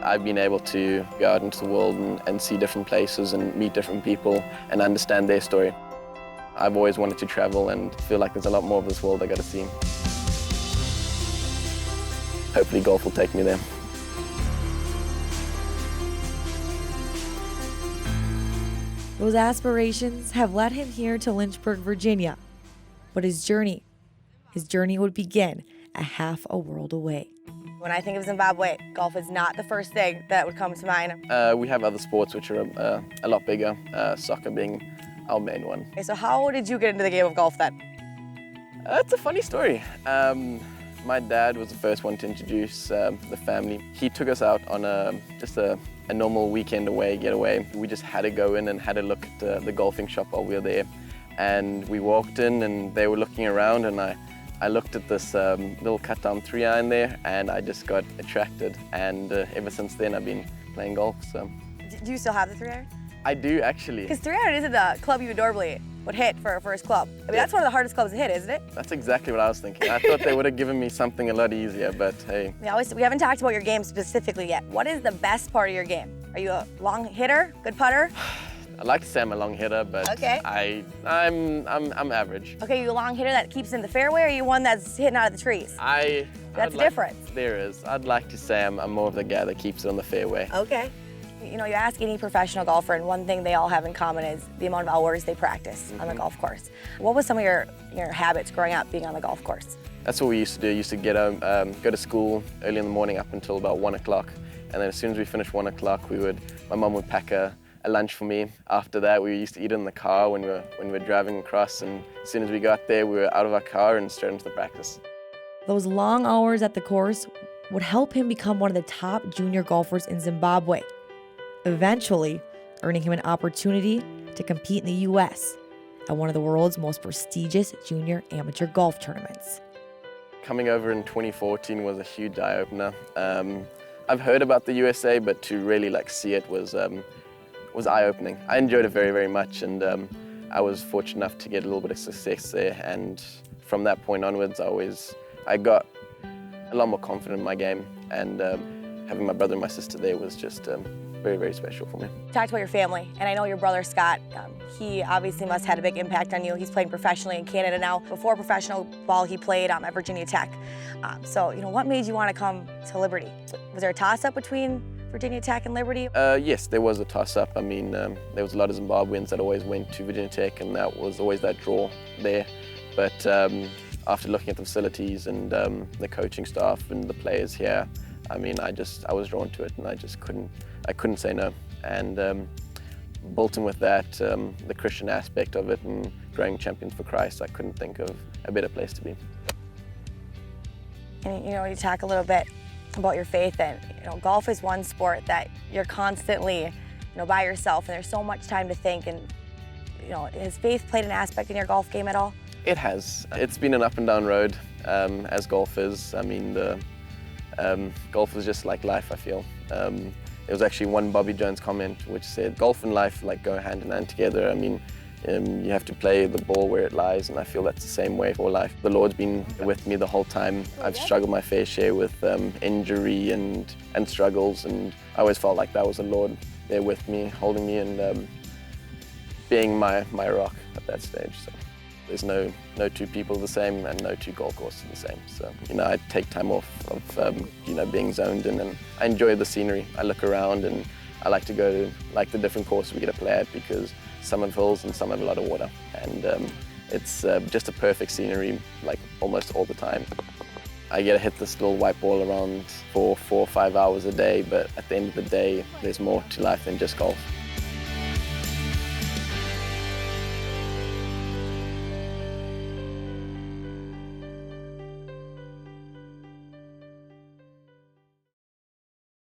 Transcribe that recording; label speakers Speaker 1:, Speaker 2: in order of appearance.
Speaker 1: I've been able to go out into the world and see different places and meet different people and understand their story. I've always wanted to travel and feel like there's a lot more of this world I got to see. Hopefully golf will take me there.
Speaker 2: Those aspirations have led him here to Lynchburg, Virginia. But his journey would begin a half a world away.
Speaker 3: When I think of Zimbabwe, golf is not the first thing that would come to mind.
Speaker 1: We have other sports which are a lot bigger, soccer being our main one.
Speaker 3: Okay, so how did you get into the game of golf then?
Speaker 1: It's a funny story. My dad was the first one to introduce the family. He took us out on just a normal weekend getaway. We just had to go in and had a look at the golfing shop while we were there. And we walked in and they were looking around, and I looked at this little cut-down 3-iron there, and I just got attracted. And ever since then I've been playing golf. So.
Speaker 3: Do you still have the 3-iron?
Speaker 1: I do, actually.
Speaker 3: Because 3-iron isn't the club you normally would hit for a first club. I mean, that's one of the hardest clubs to hit, isn't it?
Speaker 1: That's exactly what I was thinking. I thought they would have given me something a lot easier, but hey.
Speaker 3: We haven't talked about your game specifically yet. What is the best part of your game? Are you a long hitter, good putter?
Speaker 1: I like to say I'm a long hitter, but
Speaker 3: okay.
Speaker 1: I'm average.
Speaker 3: Okay, you a long hitter that keeps in the fairway, or are you one that's hitting out of the trees? That's a difference.
Speaker 1: There is. I'd like to say I'm more of the guy that keeps it on the fairway.
Speaker 3: Okay. You know, you ask any professional golfer, and one thing they all have in common is the amount of hours they practice on the golf course. What was some of your habits growing up being on the golf course?
Speaker 1: That's what we used to do. We used to get go to school early in the morning up until about 1 o'clock. And then as soon as we finished 1 o'clock, my mum would pack a lunch for me. After that, we used to eat in the car when we were driving across. And as soon as we got there, we were out of our car and straight into the practice.
Speaker 2: Those long hours at the course would help him become one of the top junior golfers in Zimbabwe, eventually earning him an opportunity to compete in the U.S. at one of the world's most prestigious junior amateur golf tournaments.
Speaker 1: Coming over in 2014 was a huge eye-opener. I've heard about the USA, but to really see it was eye-opening. I enjoyed it very, very much, and I was fortunate enough to get a little bit of success there. And from that point onwards, I got a lot more confident in my game, and having my brother and my sister there was just very, very special for me.
Speaker 3: You talked about your family, and I know your brother Scott, he obviously must have had a big impact on you. He's playing professionally in Canada now. Before professional ball, he played at Virginia Tech. So, what made you want to come to Liberty? Was there a toss-up between Virginia Tech and Liberty?
Speaker 1: Yes, there was a toss-up. I mean, there was a lot of Zimbabweans that always went to Virginia Tech, and that was always that draw there. But after looking at the facilities and the coaching staff and the players here, I mean, I was drawn to it, and I couldn't say no. And Bolton with that, the Christian aspect of it and growing champions for Christ, I couldn't think of a better place to be.
Speaker 3: And you talk a little bit about your faith, and golf is one sport that you're constantly by yourself, and there's so much time to think. And has faith played an aspect in your golf game at all? It
Speaker 1: has. It's been an up and down road, as golf is. I mean, golf is just like life, I feel. There was actually one Bobby Jones comment which said, golf and life go hand in hand together. I mean, you have to play the ball where it lies, and I feel that's the same way for life. The Lord's been with me the whole time. I've struggled my fair share with injury and struggles, and I always felt like that was the Lord there with me, holding me, and being my rock at that stage. So there's no two people the same, and no two golf courses the same. So I take time off of being zoned in, and I enjoy the scenery. I look around, and I like to go to the different courses we get to play at, because some have hills and some have a lot of water, and it's just a perfect scenery almost all the time. I get to hit this little white ball around for 4 or 5 hours a day, but at the end of the day, there's more to life than just golf.